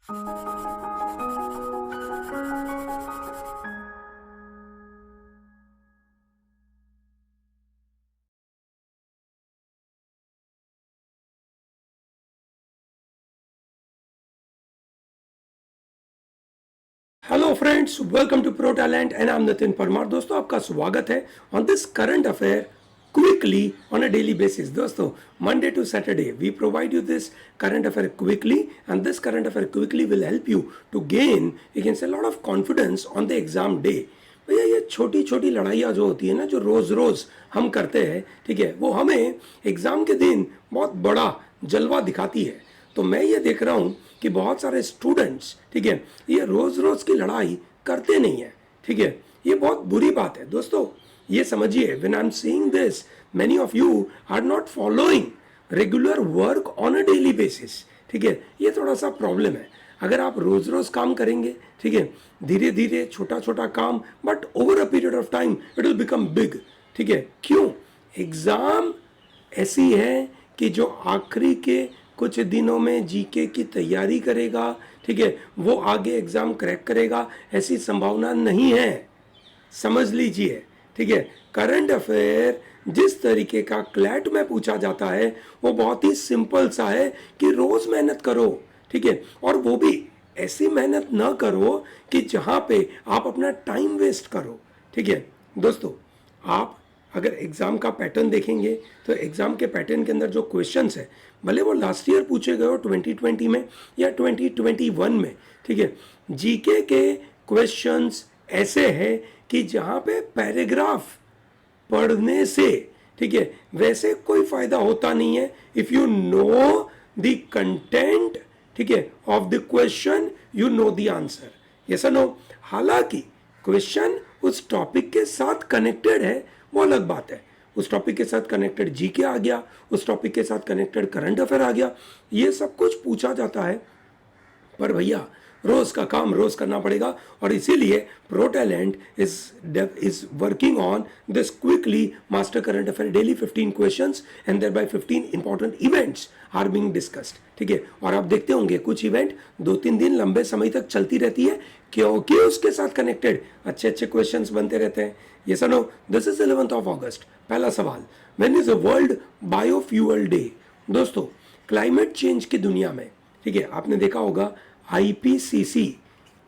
Hello friends, welcome to Pro Talent and I am Nitin Parmar. दोस्तों, आपका स्वागत है on this current affair quickly on a daily basis. दोस्तों, Monday to Saturday we provide you this current affair quickly and this current affair quickly will help you to gain against a lot of confidence on the exam day. भैया, ये छोटी छोटी लड़ाइयाँ जो होती है ना, जो रोज रोज हम करते हैं, ठीक है, वो हमें एग्जाम के दिन बहुत बड़ा जलवा दिखाती है। तो मैं ये देख रहा हूँ कि बहुत सारे स्टूडेंट्स, ठीक है, ये रोज रोज की लड़ाई करते नहीं है, ठीक है। ये बहुत बुरी बात है दोस्तों। ये समझिए, when I am seeing this, many of you are not following regular work on a daily basis, ठीक है। ये थोड़ा सा प्रॉब्लम है। अगर आप रोज रोज काम करेंगे, ठीक है, धीरे धीरे छोटा छोटा काम, but over a period of time it will become big, ठीक है। क्यों? एग्जाम ऐसी है कि जो आखिरी के कुछ दिनों में जीके की तैयारी करेगा, ठीक है, वो आगे एग्जाम क्रैक करेगा, ऐसी संभावना नहीं है। समझ लीजिए, ठीक है। करंट अफेयर जिस तरीके का क्लैट में पूछा जाता है वो बहुत ही सिंपल सा है कि रोज मेहनत करो, ठीक है, और वो भी ऐसी मेहनत ना करो कि जहां पे आप अपना टाइम वेस्ट करो, ठीक है। दोस्तों, आप अगर एग्जाम का पैटर्न देखेंगे तो एग्जाम के पैटर्न के अंदर जो क्वेश्चंस है, भले वो लास्ट ईयर पूछे गए हो 2020 में या 2021 में, ठीक है, जीके के क्वेश्चंस ऐसे हैं कि जहां पे पैराग्राफ पढ़ने से, ठीक है, वैसे कोई फायदा होता नहीं है। If you know the content, ठीक है, of the question, you know the answer, yes और नो। हालांकि क्वेश्चन उस टॉपिक के साथ कनेक्टेड है, वो अलग बात है। उस टॉपिक के साथ कनेक्टेड जीके आ गया, उस टॉपिक के साथ कनेक्टेड करंट अफेयर आ गया, ये सब कुछ पूछा जाता है। पर भैया, रोज का काम रोज करना पड़ेगा, और इसीलिए Pro Talent is working on this quickly master current affair daily 15 questions and thereby 15 important events are being discussed, ठीक है। और आप देखते होंगे कुछ इवेंट 2-3 दिन लंबे समय तक चलती रहती है, क्योंकि उसके साथ कनेक्टेड अच्छे अच्छे क्वेश्चंस बनते रहते हैं। यस और no? This is 11th of August. पहला सवाल, when is a world biofuel day? दोस्तों, क्लाइमेट चेंज की दुनिया में, ठीक है, आपने देखा होगा IPCC,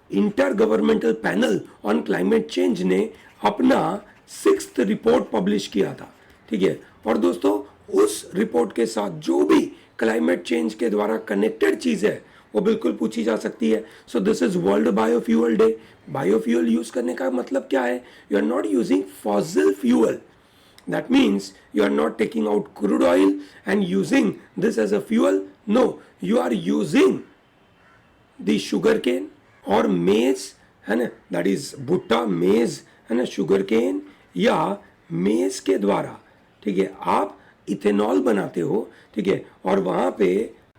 intergovernmental panel on climate change ने अपना 6th रिपोर्ट पब्लिश किया था, ठीक है। और दोस्तों, उस रिपोर्ट के साथ जो भी क्लाइमेट चेंज के द्वारा कनेक्टेड चीज है वो बिल्कुल पूछी जा सकती है। So this is world biofuel day. Biofuel use करने का मतलब क्या है? You are not using fossil fuel. That means you are not taking out crude oil and using this as a fuel. No, you are using the sugarcane और maize, है ना, that is भुट्टा, मेज, है ना, sugar cane या मेज के द्वारा, ठीक है, आप इथेनॉल बनाते हो, ठीक है। और वहां पे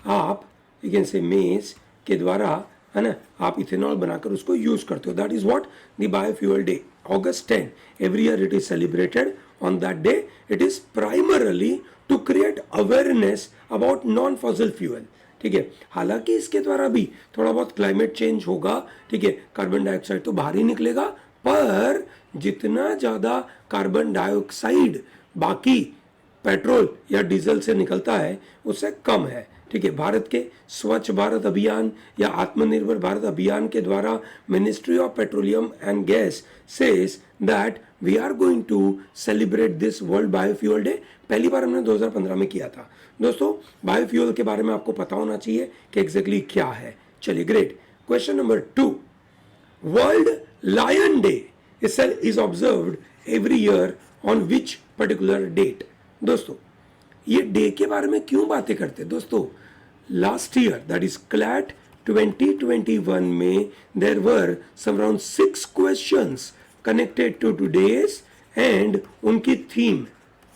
आप से मेज के द्वारा, है ना, आप इथेनॉल बनाकर उसको यूज करते हो। That is what the biofuel day, August 10. Every year it is celebrated on that day. It is primarily to create awareness about non-fossil fuel, ठीक है। हालांकि इसके द्वारा भी थोड़ा बहुत क्लाइमेट चेंज होगा, ठीक है, कार्बन डाइऑक्साइड तो बाहर ही निकलेगा, पर जितना ज्यादा कार्बन डाइऑक्साइड बाकी पेट्रोल या डीजल से निकलता है उससे कम है, ठीक है। भारत के स्वच्छ भारत अभियान या आत्मनिर्भर भारत अभियान के द्वारा ministry of petroleum and gas says that we are going to celebrate this world biofuel day. पहली बार हमने 2015 में किया था। दोस्तों, बायोफ्यूल के बारे में आपको पता होना चाहिए कि एग्जैक्टली क्या है। चलिए, great. Question number 2, world lion day is observed every year on which particular date? दोस्तों, ये डे के बारे में क्यों बातें करते हैं? दोस्तों, last year, that is CLAT 2021 में there were some around 6 questions connected to today's and उनकी theme,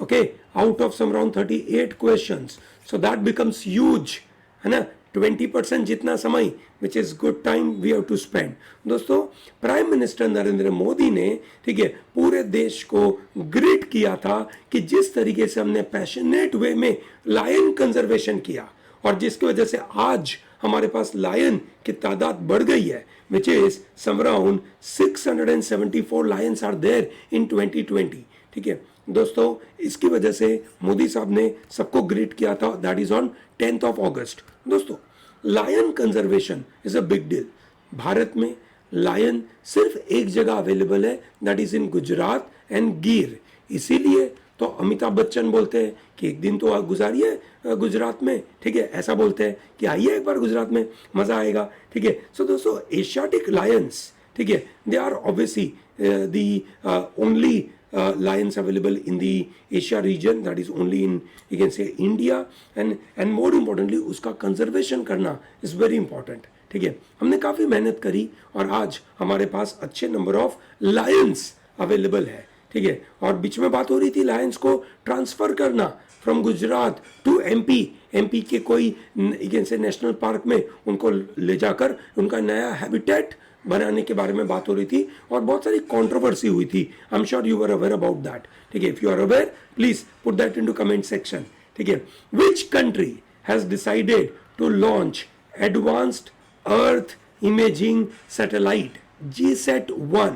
okay, out of some around 38 questions. So that becomes huge, है ना, 20% जितना समय, which is good time we have to spend. दोस्तों, prime minister Narendra Modi ने, ठीक है, पूरे देश को ग्रीट किया था कि जिस तरीके से हमने पैशनेट वे में लायन कंजर्वेशन किया और जिसकी वजह से आज हमारे पास लायन की तादाद बढ़ गई है, which is some around 674 lions are there in 2020। ठीक है दोस्तों, इसकी वजह से मोदी साहब ने सबको ग्रीट किया था, that is on 10th of August। दोस्तों, lion conservation is a big deal. भारत में लायन सिर्फ एक जगह अवेलेबल है, that is in Gujarat and Gir. इसीलिए तो अमिताभ बच्चन बोलते हैं कि एक दिन तो आप गुजारिए गुजरात में, ठीक है, ऐसा बोलते हैं कि आइए एक बार गुजरात में, मजा आएगा। ठीक है, सो दोस्तों एशियाटिक लायंस, ठीक है, they are obviously the only lions available in the Asia region, that is only in, you can say, India, and more importantly उसका conservation करना is very important। ठीक है, हमने काफ़ी मेहनत करी और आज हमारे पास अच्छे नंबर ऑफ लायंस अवेलेबल है। ठीक है, और बीच में बात हो रही थी लायंस को ट्रांसफ़र करना फ्रॉम गुजरात टू एमपी के कोई, यू कैन से, नेशनल पार्क में उनको ले जाकर उनका नया हैबिटेट बनाने के बारे में बात हो रही थी और बहुत सारी कंट्रोवर्सी हुई थी। I am sure you are aware about that. ठीक है, if you are aware please put that into comment section. ठीक है, which country has decided to launch advanced earth imaging satellite GSAT-1?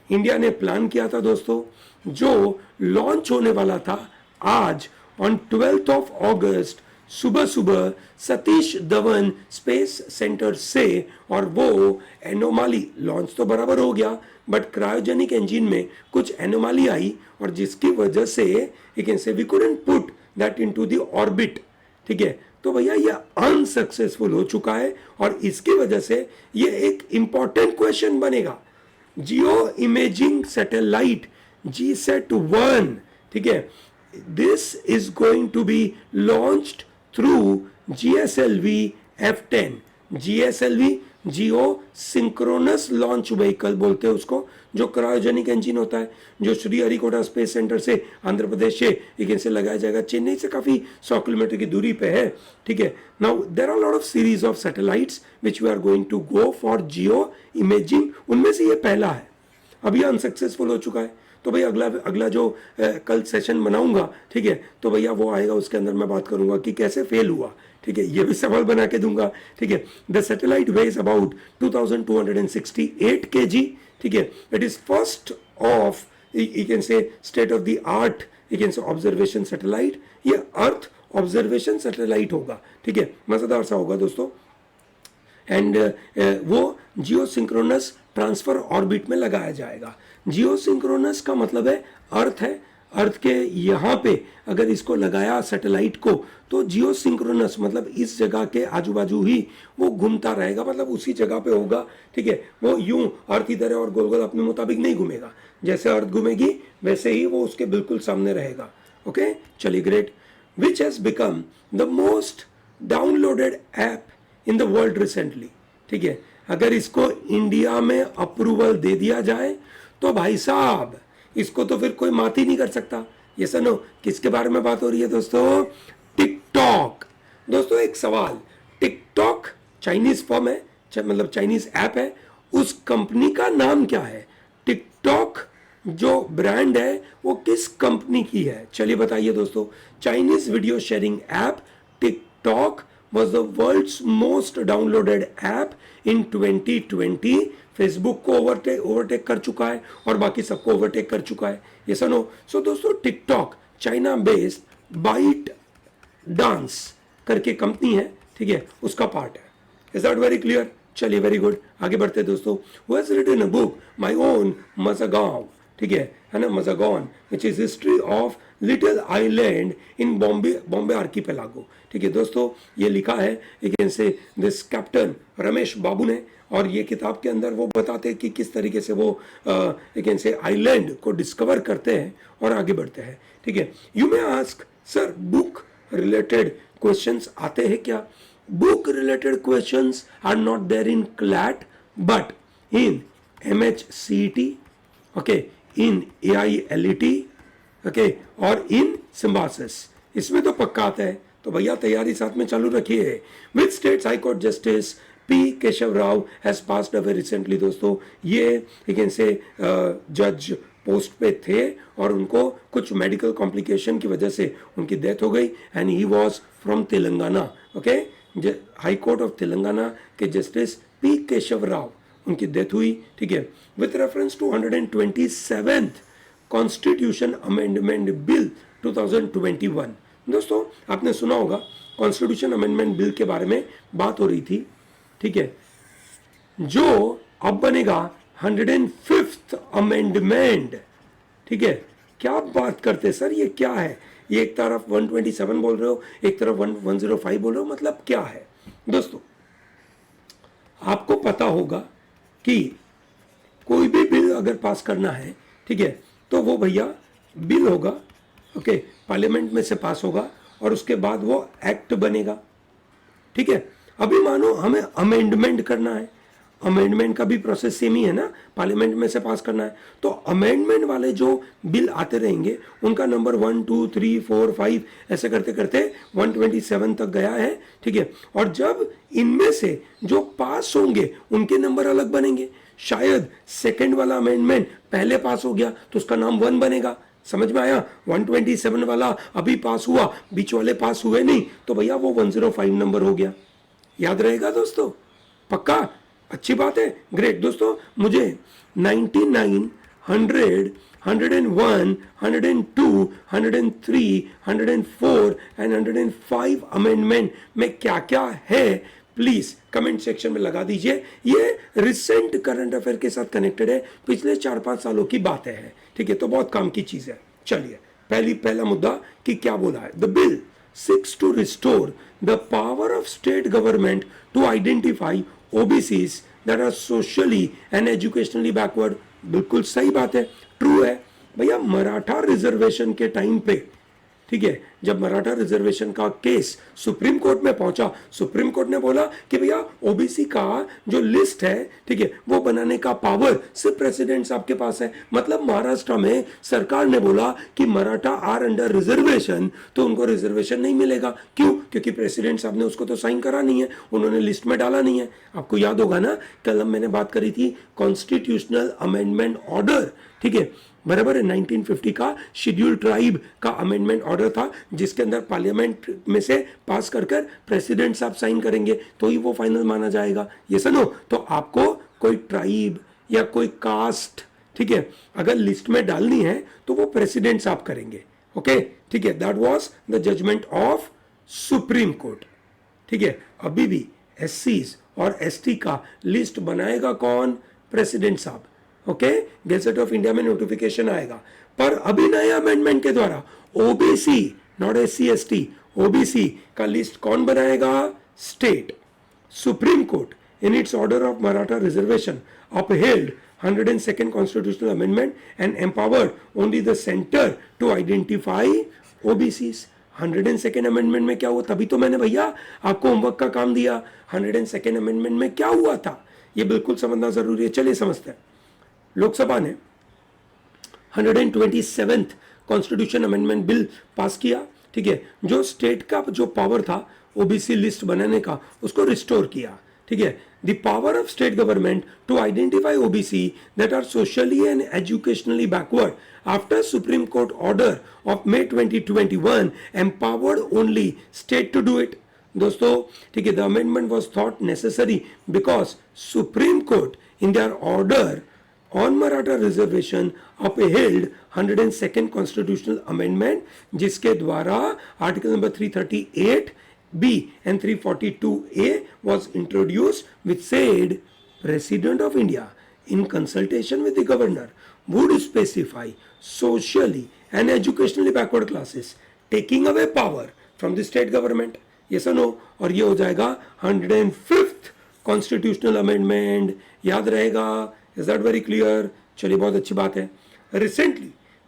India ने plan किया था दोस्तों, जो launch होने वाला था आज ऑन 12th of August सुबह सुबह सतीश धवन स्पेस सेंटर से, और वो एनोमाली लॉन्च तो बराबर हो गया बट क्रायोजेनिक इंजन में कुछ एनोमाली आई और जिसकी वजह से you can say we couldn't put that into the orbit. ठीक है, तो भैया ये अनसक्सेसफुल हो चुका है और इसकी वजह से ये एक इंपॉर्टेंट क्वेश्चन बनेगा। जियो इमेजिंग सैटेलाइट GSAT-1, ठीक है, this is going to be launched through GSLV F10। GSLV Jio synchronous launch vehicle बोलते हैं उसको, जो क्रायोजेनिक इंजन होता है, जो श्रीहरिकोटा स्पेस सेंटर से आंध्र प्रदेश से इगेन से लगाया जाएगा, चेन्नई से काफ़ी 100 किलोमीटर की दूरी पे है। ठीक है, now there are lot of series of satellites which we are going to go for geo imaging. उनमें से ये पहला है, अभी अनसक्सेसफुल हो चुका है। तो भैया अगला जो कल सेशन बनाऊंगा, ठीक है, तो भैया वो आएगा, उसके अंदर मैं बात करूंगा कि कैसे फेल हुआ। ठीक है, ये भी सवाल बना के दूंगा। ठीक है, the satellite ways about 2268 kg। ठीक है, it is first of, you can से, state of the art, you can से, ऑब्जर्वेशन सैटेलाइट। ये अर्थ ऑब्जर्वेशन सैटेलाइट होगा। ठीक है, मजेदार सा होगा दोस्तों। एंड वो जियो सिंक्रोनस ट्रांसफर ऑर्बिट में लगाया जाएगा। जियो सिंक्रोनस का मतलब है अर्थ है, अर्थ के यहाँ पे अगर इसको लगाया सैटेलाइट को, तो जियो सिंक्रोनस मतलब इस जगह के आजू बाजू ही वो घूमता रहेगा, मतलब उसी जगह पे होगा। ठीक है, वो यूं अर्थ इधर है और गोल गोल अपने मुताबिक नहीं घूमेगा, जैसे अर्थ घूमेगी वैसे ही वो उसके बिल्कुल सामने रहेगा। ओके, चलिए, great. Which has become the most downloaded app in the world recently. ठीक है, अगर इसको इंडिया में अप्रूवल दे दिया जाए तो भाई साहब इसको तो फिर कोई मात ही नहीं कर सकता। ये सुनो, किसके बारे में बात हो रही है दोस्तों? टिकटॉक। दोस्तों एक सवाल, टिकटॉक चाइनीज फॉर्म है, मतलब चाइनीज ऐप है, उस कंपनी का नाम क्या है? टिकटॉक जो ब्रांड है वो किस कंपनी की है? चलिए बताइए दोस्तों। Chinese video sharing app TikTok was the world's most downloaded app in 2020। Facebook को ओवरटेक कर चुका है और बाकी सबको ओवरटेक कर चुका है। ये सुनो, सो दोस्तों TikTok China based ByteDance करके कंपनी है, ठीक है, उसका पार्ट है। Is that very clear? चलिए, वेरी गुड, आगे बढ़ते हैं दोस्तों। Who has written a book my own Mazagaon, ठीक है ना, Mazagaon, which is history of little island in Bombay archipelago. ठीक है दोस्तों, ये लिखा है अगेन से दिस कैप्टन रमेश बाबू ने, और ये किताब के अंदर वो बताते हैं कि किस तरीके से वो अगेन से आइलैंड को डिस्कवर करते हैं और आगे बढ़ते हैं। ठीक है, you may ask sir book related questions आते हैं क्या? Book related questions are not there in CLAT but in MHCET, okay, in AILET, okay, और इन सिम्बासिस, इसमें तो पक्का आता है। तो भैया तैयारी साथ में चालू रखिए। With states high court justice P Keshav Rao has passed away recently. दोस्तों ये लेकिन से जज पोस्ट पे थे और उनको कुछ मेडिकल कॉम्प्लिकेशन की वजह से उनकी डेथ हो गई, and he was from Telangana. Okay, high court of Telangana के जस्टिस पी केशव राव, उनकी डेथ हुई, ठीक है, with reference to 127th constitution amendment bill 2021। दोस्तों आपने सुना होगा कॉन्स्टिट्यूशन अमेंडमेंट बिल के बारे में बात हो रही थी, ठीक है, जो अब बनेगा 105th अमेंडमेंट, ठीक है। क्या बात करते सर, ये क्या है? ये एक तरफ 127 बोल रहे हो, एक तरफ 105 बोल रहे हो, मतलब क्या है? दोस्तों आपको पता होगा कि कोई भी बिल अगर पास करना है, ठीक है, तो वो भैया बिल होगा, ओके, पार्लियामेंट में से पास होगा और उसके बाद वो एक्ट बनेगा, ठीक है। अभी मानो हमें अमेंडमेंट करना है, अमेंडमेंट का भी प्रोसेस सेम ही है ना, पार्लियामेंट में से पास करना है, तो अमेंडमेंट वाले जो बिल आते रहेंगे उनका नंबर 1 2 3 4 5 ऐसे करते करते 127 तक गया है, ठीक है। और जब इनमें से जो पास होंगे उनके नंबर अलग बनेंगे, शायद सेकंड वाला अमेंडमेंट पहले पास हो गया तो उसका नाम 1 बनेगा, समझ में आया? 127 वाला अभी पास हुआ, बीच वाले पास हुए नहीं, तो भैया वो 105 नंबर हो गया। याद रहेगा दोस्तों? पक्का? अच्छी बात है, ग्रेट। दोस्तों मुझे 99, 100, 101, 102, 103, 104 एंड 105 अमेंडमेंट में क्या क्या है प्लीज कमेंट सेक्शन में लगा दीजिए। ये रिसेंट करंट अफेयर के साथ कनेक्टेड है, पिछले 4-5 सालों की बातें हैं, ठीक है, तो बहुत काम की चीज है। चलिए पहला मुद्दा कि क्या बोला है। The bill seeks to restore the power of state government to identify OBCs that are socially and educationally backward। बिल्कुल सही बात है, ट्रू है भैया। मराठा रिजर्वेशन के टाइम पे, ठीक है, जब मराठा रिजर्वेशन का केस सुप्रीम कोर्ट में पहुंचा, सुप्रीम कोर्ट ने बोला कि भैया ओबीसी का जो लिस्ट है, ठीक है, वो बनाने का पावर सिर्फ प्रेसिडेंट साहब के पास है। मतलब महाराष्ट्र में सरकार ने बोला कि मराठा आर अंडर रिजर्वेशन, तो उनको रिजर्वेशन नहीं मिलेगा। क्यों? क्योंकि प्रेसिडेंट साहब ने उसको तो साइन करा नहीं है, उन्होंने लिस्ट में डाला नहीं है। आपको याद होगा ना, कल मैंने बात करी थी कॉन्स्टिट्यूशनल अमेंडमेंट ऑर्डर, ठीक है, बराबर है। 1950 का शेड्यूल ट्राइब का अमेंडमेंट ऑर्डर था, जिसके अंदर पार्लियामेंट में से पास कर प्रेसिडेंट साहब साइन करेंगे तो ही वो फाइनल माना जाएगा। ये सुनो, तो आपको कोई ट्राइब या कोई कास्ट, ठीक है, अगर लिस्ट में डालनी है तो वो प्रेसिडेंट साहब करेंगे, ओके, ठीक है। That was the judgement of Supreme Court, ठीक है। अभी भी एससीज और एसटी का लिस्ट बनाएगा कौन? प्रेसिडेंट साहब, ओके। गैजेट ऑफ इंडिया में नोटिफिकेशन आएगा, पर अभी नए अमेंडमेंट के द्वारा OBC, not SC ST, OBC का लिस्ट कौन बनाएगा? State. Supreme Court in its order of Maratha reservation upheld 102nd constitutional amendment and empowered only the centre to identify OBCs. 102nd amendment में क्या हुआ? तभी तो मैंने भैया आपको होमवर्क का काम दिया। 102nd अमेंडमेंट में क्या हुआ था, ये बिल्कुल समझना जरूरी है। चलिए समझते हैं। लोकसभा ने 127th constitution amendment bill pass किया, ठीक है, जो स्टेट का जो पावर था ओबीसी लिस्ट बनाने का, उसको रिस्टोर किया, ठीक है। The power of state government to identify OBC that are socially and educationally backward after Supreme Court order of May 2021 empowered only state to do it। दोस्तों ठीक है, the amendment was thought necessary because supreme Court in their order on Maratha reservation upheld 102nd constitutional amendment, जिसके द्वारा article number 338B and 342A was introduced, which said President of India in consultation with the governor would specify socially and educationally backward classes, taking away power from the state government। yes or no? और ये हो जाएगा 105th constitutional amendment। याद रहेगा? Is that very clear? चलिए बहुत अच्छी बात है। Recently,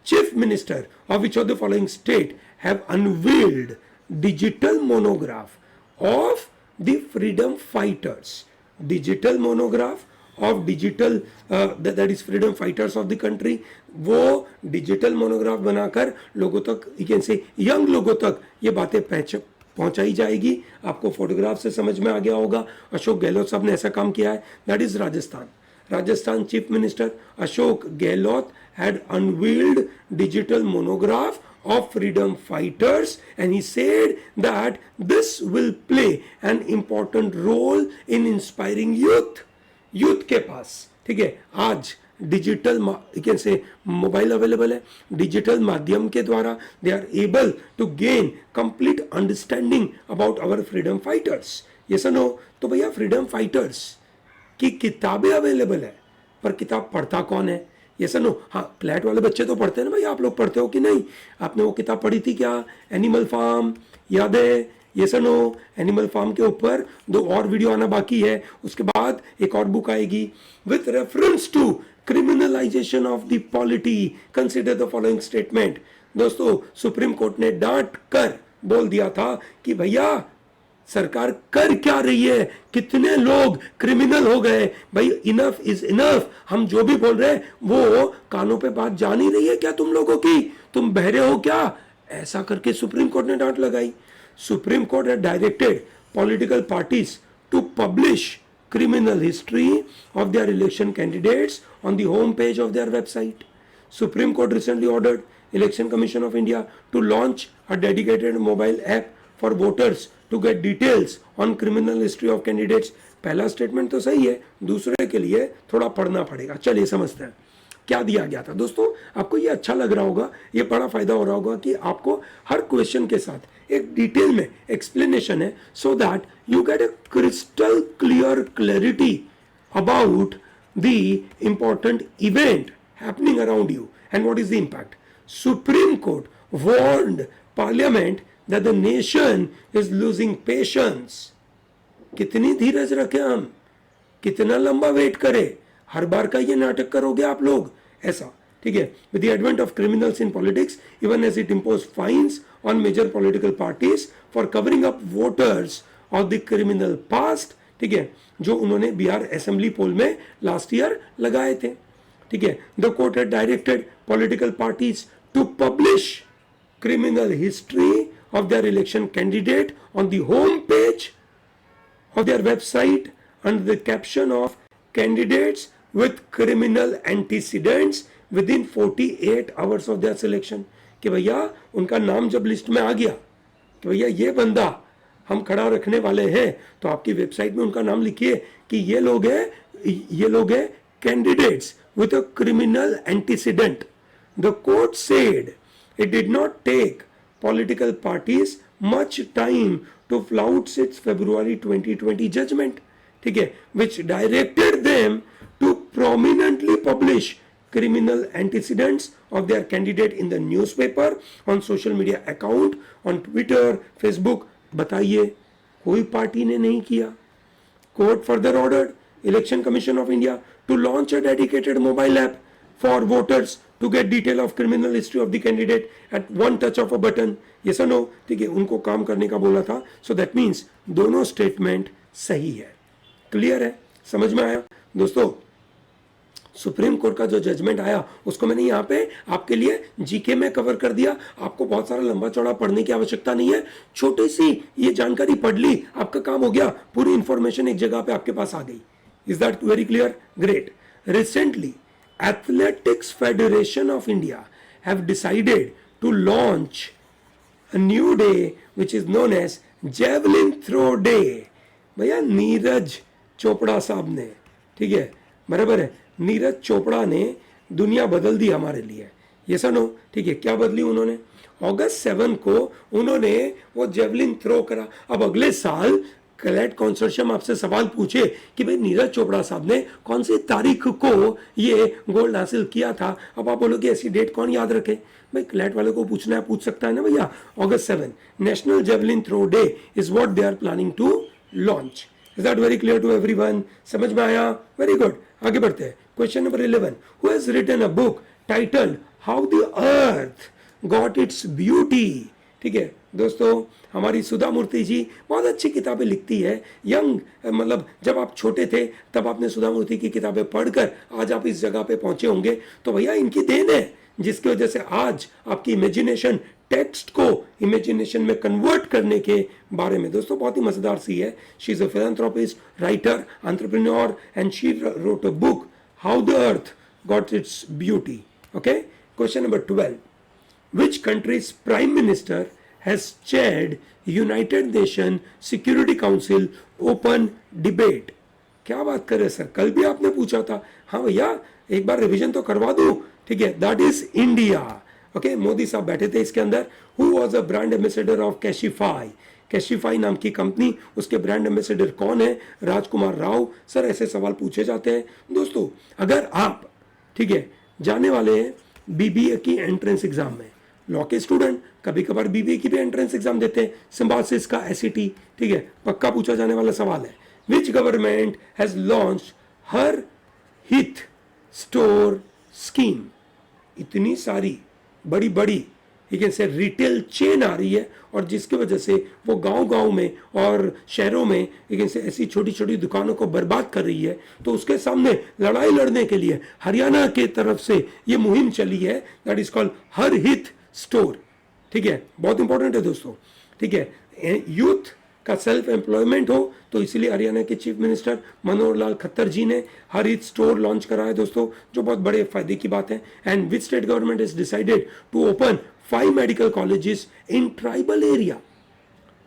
Chief Minister of which of the following state have unveiled digital monograph of the freedom fighters, digital monograph of digital that is freedom fighters of the country। वो digital monograph बनाकर लोगों तक, you can say young लोगों तक ये बातें पहुंचाई जाएगी। आपको फोटोग्राफ से समझ में आ गया होगा, अशोक गहलोत साहब ने ऐसा काम किया है। That is Rajasthan. Rajasthan Chief Minister Ashok Gehlot had unveiled digital monograph of freedom fighters, and he said that this will play an important role in inspiring youth के पास, ठीक है, आज digital can say mobile available है, digital माध्यम के द्वारा they are able to gain complete understanding about our freedom fighters. ये सुनो, तो भैया फ्रीडम फाइटर्स की किताबें अवेलेबल है, पर किताब पढ़ता कौन है? ये सुनो, हाँ फ्लैट वाले बच्चे तो पढ़ते हैं ना भाई, आप लोग पढ़ते हो कि नहीं? आपने वो किताब पढ़ी थी क्या, एनिमल फार्म, याद है? ये सुनो, एनिमल फार्म के ऊपर 2 और वीडियो आना बाकी है, उसके बाद एक और बुक आएगी with reference to criminalization of the polity, consider the following statement. दोस्तों, सुप्रीम कोर्ट ने डांट कर बोल दिया था कि भैया सरकार कर क्या रही है, कितने लोग क्रिमिनल हो गए भाई, इनफ इज इनफ। हम जो भी बोल रहे हैं वो कानों पे बात जा नहीं रही है क्या तुम लोगों की? तुम बहरे हो क्या? ऐसा करके सुप्रीम कोर्ट ने डांट लगाई। Supreme Court had directed political parties to publish criminal history of their election candidates on the home page of their website. Supreme Court recently ordered Election Commission of India to launch a dedicated mobile app for voters to get details on criminal history of candidates. पहला statement तो सही है, दूसरे के लिए थोड़ा पढ़ना पड़ेगा। चलिए समझते हैं क्या दिया गया था। दोस्तों, आपको ये अच्छा लग रहा होगा, ये बड़ा फायदा हो रहा होगा कि आपको हर क्वेश्चन के साथ एक डिटेल में एक्सप्लेनेशन है, so that you get a crystal clear clarity about the important event happening around you and what is the impact. Supreme Court warned parliament that the nation is losing patience. कितनी धीरज रखें हम, कितना लंबा wait करें? हर बार का ये नाटक करोगे आप लोग ऐसा, ठीक है? With the advent of criminals in politics, even as it impose fines on major political parties for covering up voters of the criminal past, ठीक है, जो उन्होंने बिहार असेंबली पोल में लास्ट ईयर लगाए थे, ठीक है। The court had directed political parties to publish criminal history of their election candidate on the home page of their website under the caption of candidates with criminal antecedents within 48 hours of their selection। कि भैया उनका नाम जब list में आ गया कि भैया ये बंदा हम खड़ा रखने वाले हैं, तो आपकी वेबसाइट में उनका नाम लिखिए कि ये लोग हैं candidates with a criminal antecedent. The court said it did not take political parties much time to flout its February 2020 judgment, ठीक है, which directed them to prominently publish criminal antecedents of their candidate in the newspaper, on social media account, on Twitter, Facebook। बताइए, कोई party ने नहीं किया। Court further ordered Election Commission of India to launch a dedicated mobile app for voters to get detail of criminal history of the candidate at one touch of a button। yes or no, ठीक है, उनको काम करने का बोला था। so that means दोनों statement सही है। क्लियर है, समझ में आया दोस्तों? सुप्रीम कोर्ट का जो जजमेंट आया उसको मैंने यहाँ पे आपके लिए जीके में कवर कर दिया। आपको बहुत सारा लंबा चौड़ा पढ़ने की आवश्यकता नहीं है, छोटी सी ये जानकारी पढ़ ली, आपका काम हो गया, पूरी इंफॉर्मेशन एक जगह पे आपके पास आ गई। Is that very clear? Great. Recently Athletics Federation of India have decided to launch a new day which is known as Javelin Throw Day। भैया नीरज चोपड़ा साहब ने, ठीक है, बराबर है, नीरज चोपड़ा ने दुनिया बदल दी हमारे लिए। ये सुनो, ठीक है, क्या बदली उन्होंने? अगस्त 7 को उन्होंने वो जेवलिन थ्रो करा। अब अगले साल क्लैट कंसोर्शियम आपसे सवाल पूछे कि भाई नीरज चोपड़ा साहब ने कौन सी तारीख को ये गोल्ड हासिल किया था, अब आप बोलोगे ऐसी डेट कौन याद रखे? भाई क्लैट वाले को पूछना है, पूछ सकता है ना भैया। August 7 national javelin throw day is what they are planning to launch. Is that very clear to everyone? समझ में आया? वेरी गुड, आगे बढ़ते हैं। Question number 11, who has written a book titled how the earth got its beauty. ठीक है दोस्तों, हमारी सुधा मूर्ति जी बहुत अच्छी किताबें लिखती है। यंग मतलब जब आप छोटे थे तब आपने सुधा मूर्ति की किताबें पढ़कर आज आप इस जगह पे पहुंचे होंगे, तो भैया इनकी देन है, जिसकी वजह से आज आपकी इमेजिनेशन टेक्स्ट को इमेजिनेशन में कन्वर्ट करने के बारे में दोस्तों बहुत ही मजेदार सी है। She is a philanthropist, writer, entrepreneur and she wrote a book how the earth got its beauty. Okay, question number 12, Which country's prime minister has chaired United Nation Security Council open debate? क्या बात कर रहे sir, कल भी आपने पूछा था. हाँ भैया, एक बार रिवीजन तो करवा दूं. ठीक है, that is India. Okay, Modi साहब बैठे थे इसके अंदर. Who was a brand ambassador of Cashify? Cashify नाम की कंपनी, उसके ब्रांड एम्बेसडर कौन है? राजकुमार राव. सर ऐसे सवाल पूछे जाते हैं दोस्तों. अगर आप, ठीक है, जाने वाले हैं बीबीए की एंट्रेंस एग्जाम में, लॉ के स्टूडेंट कभी कभार बीबीए की भी एंट्रेंस एग्जाम देते हैं, सिम्बासिस का, एसईटी, ठीक है, पक्का पूछा जाने वाला सवाल है. विच गवर्नमेंट हैज लॉन्च हर हित स्टोर स्कीम? इतनी सारी बड़ी बड़ी से रिटेल चेन आ रही है, और जिसकी वजह से वो गांव-गांव में और शहरों में से ऐसी छोटी छोटी दुकानों को बर्बाद कर रही है. तो उसके सामने लड़ाई लड़ने के लिए हरियाणा के तरफ से ये मुहिम चली है, दैट इज कॉल्ड हर हित स्टोर. ठीक है, बहुत इंपॉर्टेंट है दोस्तों. ठीक है, यूथ का सेल्फ एम्प्लॉयमेंट हो, तो इसीलिए हरियाणा के चीफ मिनिस्टर मनोहर लाल खट्टर जी ने हर हित स्टोर लॉन्च करा है दोस्तों, जो बहुत बड़े फायदे की बात है. And which state government is decided to open 5 medical colleges in tribal area?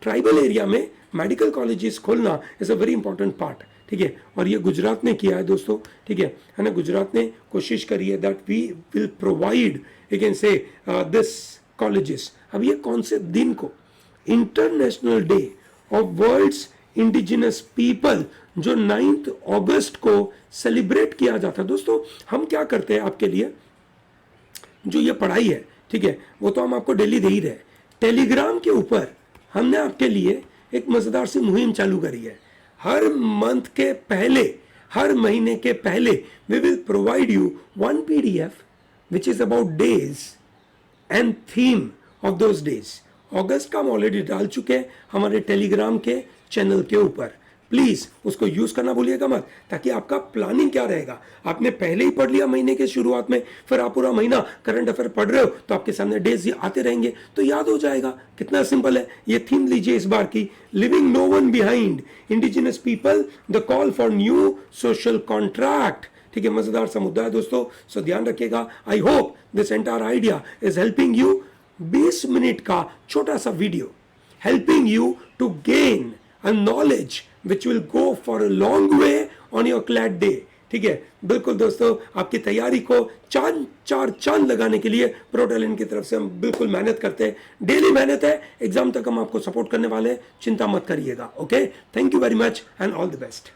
Tribal area में मेडिकल कॉलेजेस खोलना is a very important part. ठीक है, और ये गुजरात ने किया है दोस्तों. ठीक है ना, गुजरात ने कोशिश करी है दैट वी विल प्रोवाइड से दिस कॉलेजेस. अब ये कौन से दिन को, international day of world's indigenous people, जो 9 अगस्त को सेलिब्रेट किया जाता है दोस्तों. हम क्या करते हैं आपके लिए, जो ये पढ़ाई है, ठीक है, वो तो हम आपको डेली दे ही रहे. टेलीग्राम के ऊपर हमने आपके लिए एक मजेदार सी मुहिम चालू करी है. हर मंथ के पहले, हर महीने के पहले we will provide you 1 PDF which is about days and theme of those days. अगस्त का हम ऑलरेडी डाल चुके हैं हमारे टेलीग्राम के चैनल के ऊपर. प्लीज उसको यूज करना भूलिएगा मत, ताकि आपका प्लानिंग क्या रहेगा. आपने पहले ही पढ़ लिया महीने के शुरुआत में, फिर आप पूरा महीना करंट अफेयर पढ़ रहे हो, तो आपके सामने डेज आते रहेंगे, तो याद हो जाएगा. कितना सिंपल है. ये थीम लीजिए इस बार की, leaving no one behind, indigenous people, the call for new social contract. ठीक है, मजेदार सा मुद्दा है दोस्तों, सो ध्यान रखिएगा. I hope this entire idea is helping you. 20 minute का छोटा सा video, helping you to gain a knowledge which will go for a long way on your CLAT day. ठीक है, बिल्कुल दोस्तों, आपकी तैयारी को चार चांद लगाने के लिए प्रो टैलेंट की तरफ से हम बिल्कुल मेहनत करते हैं. डेली मेहनत है, एग्जाम तक हम आपको सपोर्ट करने वाले हैं, चिंता मत करिएगा. Okay, thank you very much and all the best.